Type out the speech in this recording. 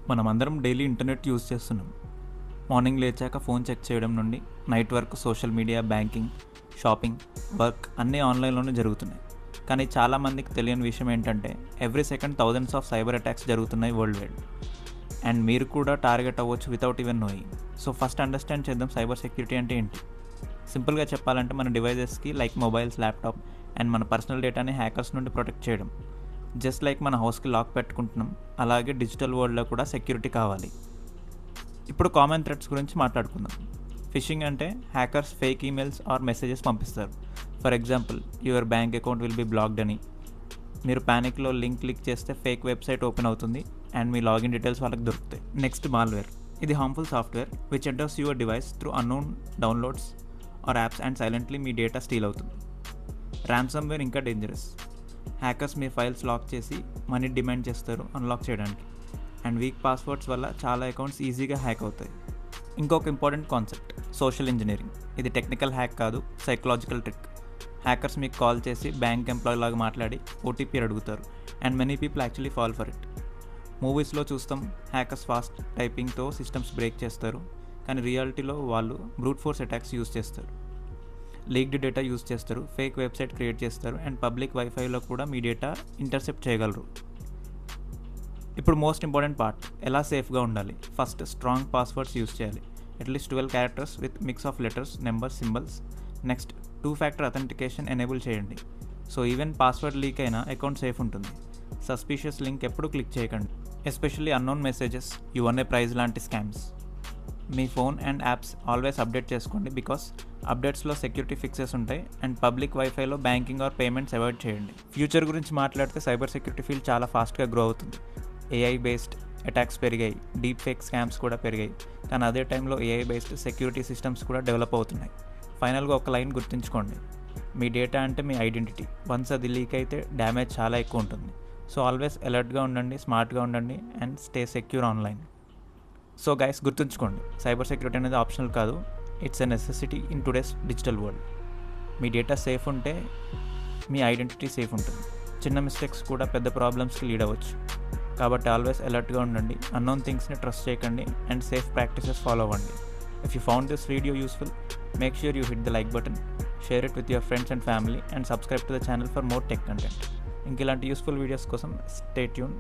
మనమందరం daily internet use చేస్తున్నాం. Morning లేచాక ఫోన్ చెక్ చేయడం నుండి నైట్ వరకు social media, banking, shopping, work అన్నీ ఆన్లైన్లోనే జరుగుతున్నాయి. కానీ చాలామందికి తెలియని విషయం ఏంటంటే every second thousands of cyber attacks జరుగుతున్నాయి వరల్డ్ వైడ్. అండ్ మీరు కూడా టార్గెట్ అవ్వచ్చు without even knowing. So first understand చేద్దాం సైబర్ సెక్యూరిటీ అంటే ఏంటి. సింపుల్గా చెప్పాలంటే మన డివైజెస్కి లైక్ మొబైల్స్, ల్యాప్టాప్ అండ్ మన పర్సనల్ డేటాని హ్యాకర్స్ నుండి ప్రొటెక్ట్ చేయడం. జస్ట్ లైక్ మన హౌస్కి లాక్ పెట్టుకుంటున్నాం, అలాగే డిజిటల్ వరల్డ్లో కూడా సెక్యూరిటీ కావాలి. ఇప్పుడు కామన్ థ్రెట్స్ గురించి మాట్లాడుకుందాం. ఫిషింగ్ అంటే hackers fake emails or messages పంపిస్తారు. For example, your bank account will be blocked అని. మీరు ప్యానిక్లో లింక్ క్లిక్ చేస్తే ఫేక్ వెబ్సైట్ ఓపెన్ అవుతుంది అండ్ మీ లాగిన్ డీటెయిల్స్ వాళ్ళకి దొరుకుతాయి. Next, malware. ఇది harmful software which enters your device through unknown downloads or apps and silently మీ డేటా స్టీల్ అవుతుంది. ర్యాన్సమ్వేర్ ఇంకా డేంజరస్. హ్యాకర్స్ మీ ఫైల్స్ లాక్ చేసి మనీ డిమాండ్ చేస్తారు అన్లాక్ చేయడానికి. అండ్ వీక్ పాస్వర్డ్స్ వల్ల చాలా అకౌంట్స్ ఈజీగా హ్యాక్ అవుతాయి. ఇంకొక ఇంపార్టెంట్ కాన్సెప్ట్, సోషల్ ఇంజనీరింగ్. ఇది టెక్నికల్ హ్యాక్ కాదు, సైకలాజికల్ ట్రిక్. హ్యాకర్స్ మీకు కాల్ చేసి బ్యాంక్ ఎంప్లాయీ లాగా మాట్లాడి ఓటీపీ అడుగుతారు and many people actually fall for it. మూవీస్లో చూస్తాం, హ్యాకర్స్ ఫాస్ట్ టైపింగ్తో సిస్టమ్స్ బ్రేక్ చేస్తారు, కానీ రియాలిటీలో వాళ్ళు బ్రూట్ ఫోర్స్ అటాక్స్ యూజ్ చేస్తారు. లీక్డ్ డేటా యూజ్ చేస్తారు, ఫేక్ వెబ్సైట్ క్రియేట్ చేస్తారు అండ్ పబ్లిక్ వైఫైలో కూడా మీ డేటా ఇంటర్సెప్ట్ చేయగలరు. ఇప్పుడు మోస్ట్ ఇంపార్టెంట్ పార్ట్, ఎలా సేఫ్గా ఉండాలి. ఫస్ట్, స్ట్రాంగ్ పాస్వర్డ్స్ యూజ్ చేయాలి. At least 12 characters with mix of letters, numbers, symbols. Next, 2-factor authentication enable చేయండి. సో ఈవెన్ పాస్వర్డ్ లీక్ అయినా అకౌంట్ సేఫ్ ఉంటుంది. సస్పీషియస్ లింక్ ఎప్పుడు క్లిక్ చేయకండి, especially unknown messages, you won a prize లాంటి స్కామ్స్. మీ phone and apps always update చేసుకోండి, because అప్డేట్స్లో security fixes ఉంటాయి. అండ్ పబ్లిక్ వైఫైలో బ్యాంకింగ్ ఆర్ పేమెంట్స్ అవాయిడ్ చేయండి. ఫ్యూచర్ గురించి మాట్లాడితే సైబర్ సెక్యూరిటీ ఫీల్డ్ చాలా ఫాస్ట్గా గ్రో అవుతుంది. ఏఐ బేస్డ్ అటాక్స్ పెరిగాయి, డీప్ ఫేక్ స్కామ్స్ కూడా పెరిగాయి. కానీ అదే టైంలో ఏఐ బేస్డ్ సెక్యూరిటీ సిస్టమ్స్ కూడా డెవలప్ అవుతున్నాయి. ఫైనల్గా ఒక లైన్ గుర్తుంచుకోండి, మీ డేటా అంటే మీ ఐడెంటిటీ. వన్స్ అది లీక్ అయితే డ్యామేజ్ చాలా ఎక్కువ ఉంటుంది. సో ఆల్వేస్ అలర్ట్గా ఉండండి, స్మార్ట్గా ఉండండి and stay secure online. So guys, గుర్తుంచుకోండి, సైబర్ సెక్యూరిటీ అనేది ఆప్షనల్ కాదు, it's a necessity in today's digital world. Me data safe ఉంటే మీ ఐడెంటిటీ సేఫ్ ఉంటుంది. చిన్న మిస్టేక్స్ కూడా పెద్ద ప్రాబ్లమ్స్కి లీడ్ అవ్వచ్చు. కాబట్టి ఆల్వేస్ అలర్ట్గా ఉండండి, అన్నోన్ థింగ్స్ని ట్రస్ట్ చేయకండి అండ్ సేఫ్ ప్రాక్టీసెస్ ఫాలో అవ్వండి. If you found this video useful, make sure you hit the like button, share it with your friends and family and subscribe to the channel for more tech content. ఇంక ఇలాంటి useful videos కోసం stay tuned.